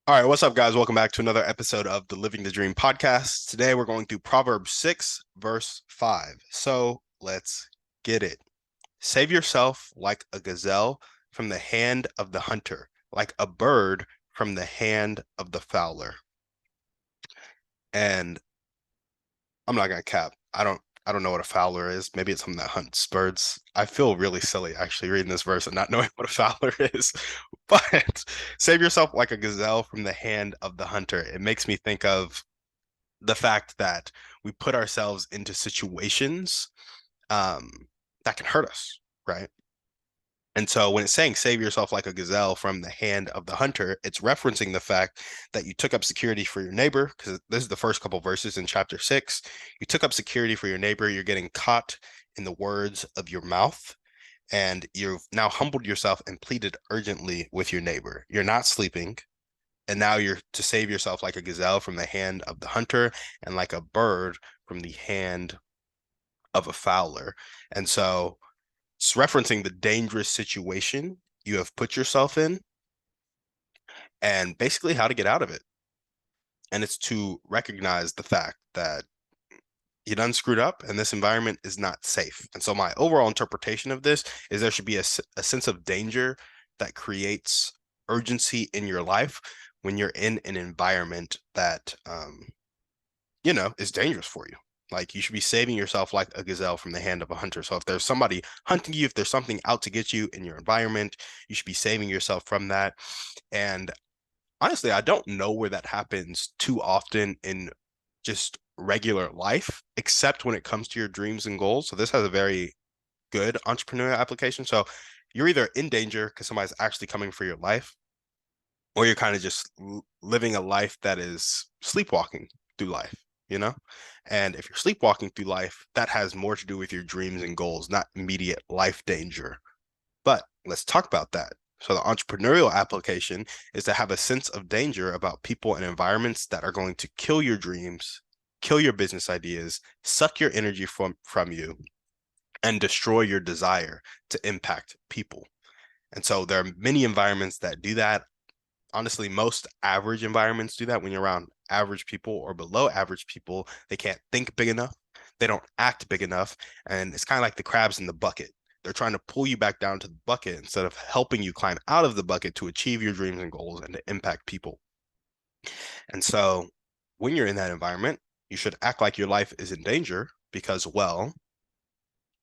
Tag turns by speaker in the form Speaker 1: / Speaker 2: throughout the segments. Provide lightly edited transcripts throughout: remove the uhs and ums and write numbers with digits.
Speaker 1: All right, what's up, guys? Welcome back to another episode of the Living the Dream podcast. Today, we're going through Proverbs 6, verse 5. So let's get it. Save yourself like a gazelle from the hand of the hunter, like a bird from the hand of the fowler. And I'm not gonna cap. I don't know what a fowler is. Maybe it's something that hunts birds. I feel really silly actually reading this verse and not knowing what a fowler is. But save yourself like a gazelle from the hand of the hunter. It makes me think of the fact that we put ourselves into situations um, that can hurt us, right? And so when it's saying save yourself like a gazelle from the hand of the hunter, it's referencing the fact that you took up security for your neighbor, because this is the first couple verses in chapter 6. You took up security for your neighbor, you're getting caught in the words of your mouth, and you've now humbled yourself and pleaded urgently with your neighbor. You're not sleeping, and now you're to save yourself like a gazelle from the hand of the hunter and like a bird from the hand of a fowler. And so it's referencing the dangerous situation you have put yourself in and basically how to get out of it. And it's to recognize the fact that you done screwed up and this environment is not safe. And so my overall interpretation of this is there should be a sense of danger that creates urgency in your life when you're in an environment that is dangerous for you. Like you should be saving yourself like a gazelle from the hand of a hunter. So if there's somebody hunting you, if there's something out to get you in your environment, you should be saving yourself from that. And honestly, I don't know where that happens too often in just regular life, except when it comes to your dreams and goals. So this has a very good entrepreneurial application. So you're either in danger because somebody's actually coming for your life, or you're kind of just living a life that is sleepwalking through life, you know? And if you're sleepwalking through life, that has more to do with your dreams and goals, not immediate life danger. But let's talk about that. So the entrepreneurial application is to have a sense of danger about people and environments that are going to kill your dreams, kill your business ideas, suck your energy from you, and destroy your desire to impact people. And so there are many environments that do that. Honestly, most average environments do that. When you're around average people or below average people, they can't think big enough. They don't act big enough. And it's kind of like the crabs in the bucket. They're trying to pull you back down to the bucket instead of helping you climb out of the bucket to achieve your dreams and goals and to impact people. And so when you're in that environment, you should act like your life is in danger because, well,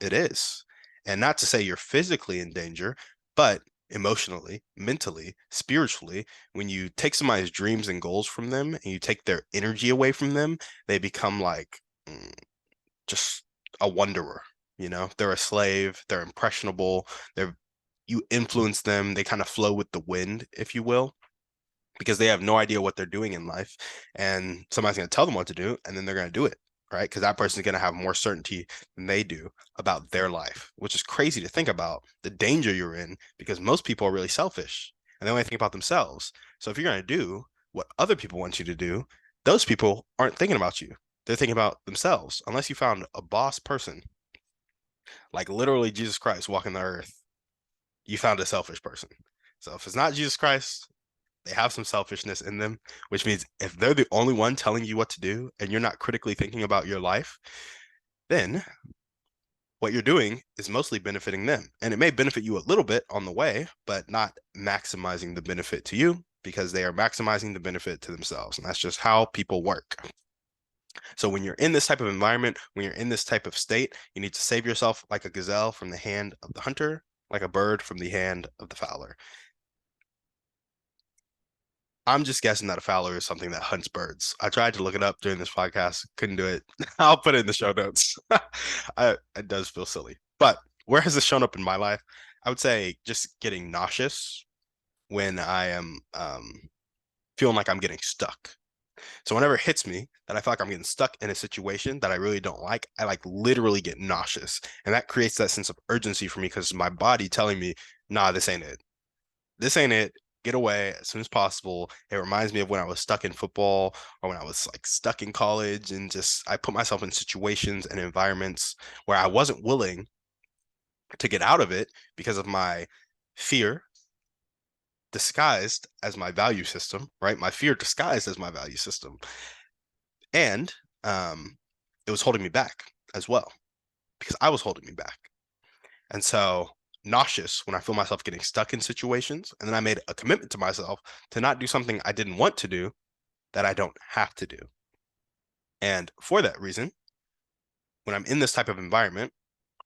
Speaker 1: it is. And not to say you're physically in danger, but emotionally, mentally, spiritually, when you take somebody's dreams and goals from them and you take their energy away from them, they become like just a wanderer. They're a slave, they're impressionable, they're you influence them, they kind of flow with the wind, if you will, because they have no idea what they're doing in life. And somebody's going to tell them what to do, and then they're going to do it, right? Because that person's going to have more certainty than they do about their life, which is crazy to think about the danger you're in because most people are really selfish and they only think about themselves. So if you're going to do what other people want you to do, those people aren't thinking about you. They're thinking about themselves, unless you found a boss person, like literally Jesus Christ walking the earth, you found a selfish person. So if it's not Jesus Christ, they have some selfishness in them, which means if they're the only one telling you what to do and you're not critically thinking about your life, then what you're doing is mostly benefiting them. And it may benefit you a little bit on the way, but not maximizing the benefit to you because they are maximizing the benefit to themselves. And that's just how people work. So when you're in this type of environment, when you're in this type of state, you need to save yourself like a gazelle from the hand of the hunter, like a bird from the hand of the fowler. I'm just guessing that a fowler is something that hunts birds. I tried to look it up during this podcast, couldn't do it. I'll put it in the show notes. It does feel silly. But where has this shown up in my life? I would say just getting nauseous when I am feeling like I'm getting stuck. So whenever it hits me that I feel like I'm getting stuck in a situation that I really don't like, I like literally get nauseous. And that creates that sense of urgency for me because my body telling me, nah, this ain't it. This ain't it. Get away as soon as possible. It reminds me of when I was stuck in football or when I was like stuck in college and just I put myself in situations and environments where I wasn't willing to get out of it because of my fear disguised as my value system, right? My fear disguised as my value system. And it was holding me back as well because I was holding me back. And so nauseous when I feel myself getting stuck in situations. And then I made a commitment to myself to not do something I didn't want to do that I don't have to do. And for that reason, when I'm in this type of environment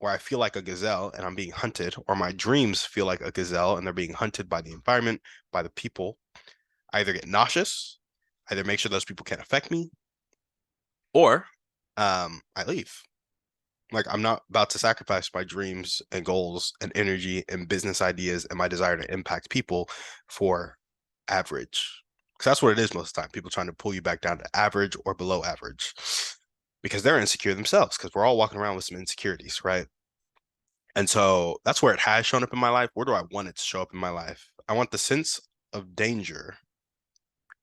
Speaker 1: where I feel like a gazelle and I'm being hunted, or my dreams feel like a gazelle and they're being hunted by the environment, by the people, I either get nauseous, either make sure those people can't affect me, or I leave. Like, I'm not about to sacrifice my dreams and goals and energy and business ideas and my desire to impact people for average. Because that's what it is most of the time. People trying to pull you back down to average or below average because they're insecure themselves. Because we're all walking around with some insecurities, right? And so that's where it has shown up in my life. Where do I want it to show up in my life? I want the sense of danger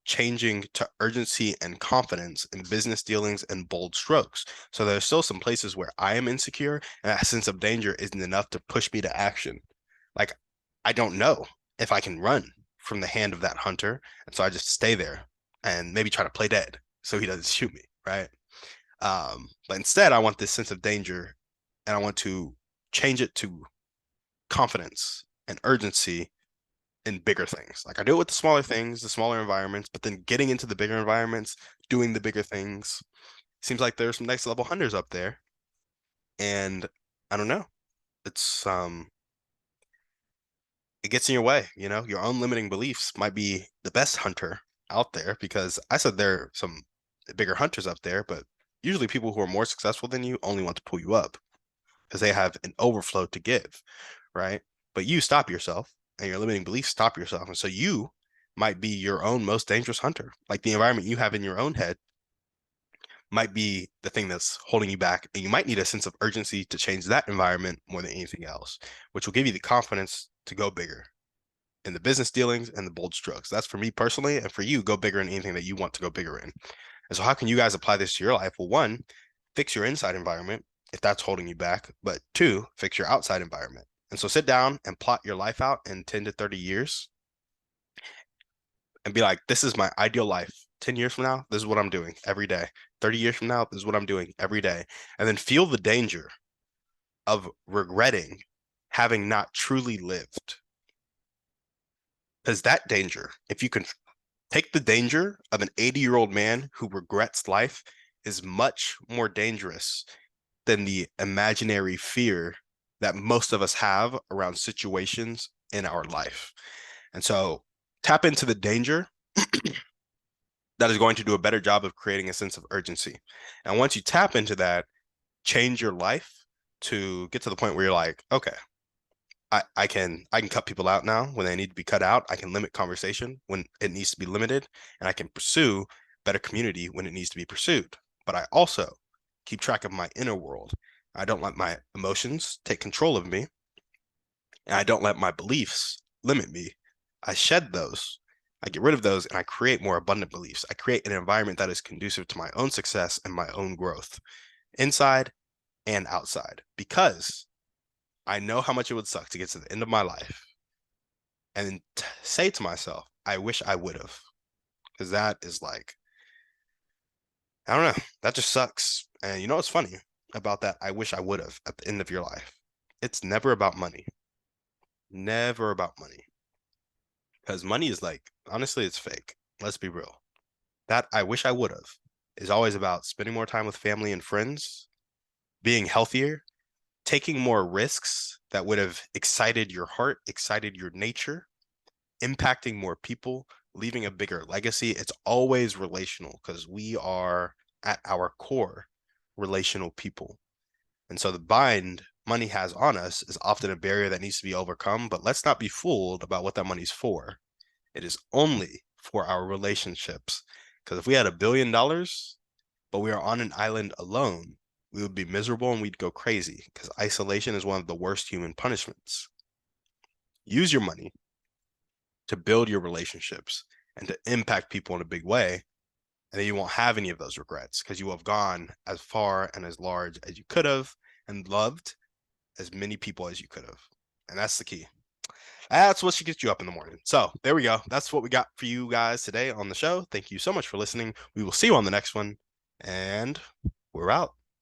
Speaker 1: changing to urgency and confidence in business dealings and bold strokes. So there's still some places where I am insecure and that sense of danger isn't enough to push me to action. Like, I don't know if I can run from the hand of that hunter. And so I just stay there and maybe try to play dead so he doesn't shoot me, right? But instead, I want this sense of danger and I want to change it to confidence and urgency in bigger things. Like I do it with the smaller things, the smaller environments, but then getting into the bigger environments, doing the bigger things. Seems like there's some next level hunters up there. And I don't know. It's it gets in your way, you know? Your own limiting beliefs might be the best hunter out there because I said there are some bigger hunters up there, but usually people who are more successful than you only want to pull you up because they have an overflow to give, right? But you stop yourself and your limiting beliefs stop yourself. And so you might be your own most dangerous hunter. Like the environment you have in your own head might be the thing that's holding you back. And you might need a sense of urgency to change that environment more than anything else, which will give you the confidence to go bigger in the business dealings and the bold strokes. That's for me personally. And for you, go bigger in anything that you want to go bigger in. And so, how can you guys apply this to your life? Well, one, fix your inside environment if that's holding you back. But two, fix your outside environment. And so, sit down and plot your life out in 10 to 30 years and be like, this is my ideal life. 10 years from now, this is what I'm doing every day. 30 years from now, this is what I'm doing every day. And then feel the danger of regretting having not truly lived. Because that danger, if you can take the danger of an 80-year-old man who regrets life, is much more dangerous than the imaginary fear that most of us have around situations in our life. And so tap into the danger that is going to do a better job of creating a sense of urgency. And once you tap into that, change your life to get to the point where you're like, okay, I can cut people out now when they need to be cut out. I can limit conversation when it needs to be limited, and I can pursue better community when it needs to be pursued. But I also keep track of my inner world. I don't let my emotions take control of me, and I don't let my beliefs limit me. I shed those, I get rid of those, and I create more abundant beliefs. I create an environment that is conducive to my own success and my own growth, inside and outside, because I know how much it would suck to get to the end of my life and say to myself, I wish I would have. Because that is like, I don't know, that just sucks. And you know what's funny about that? I wish I would have at the end of your life. It's never about money. Never about money. Because money is like, honestly, it's fake. Let's be real. That I wish I would have is always about spending more time with family and friends, being healthier, taking more risks that would have excited your heart, excited your nature, impacting more people, leaving a bigger legacy. It's always relational because we are at our core relational people. And so the bind money has on us is often a barrier that needs to be overcome. But let's not be fooled about what that money's for. It is only for our relationships. Because if we had $1 billion, but we are on an island alone, we would be miserable and we'd go crazy because isolation is one of the worst human punishments. Use your money to build your relationships and to impact people in a big way. And then you won't have any of those regrets because you have gone as far and as large as you could have and loved as many people as you could have. And that's the key. That's what should get you up in the morning. So there we go. That's what we got for you guys today on the show. Thank you so much for listening. We will see you on the next one, and we're out.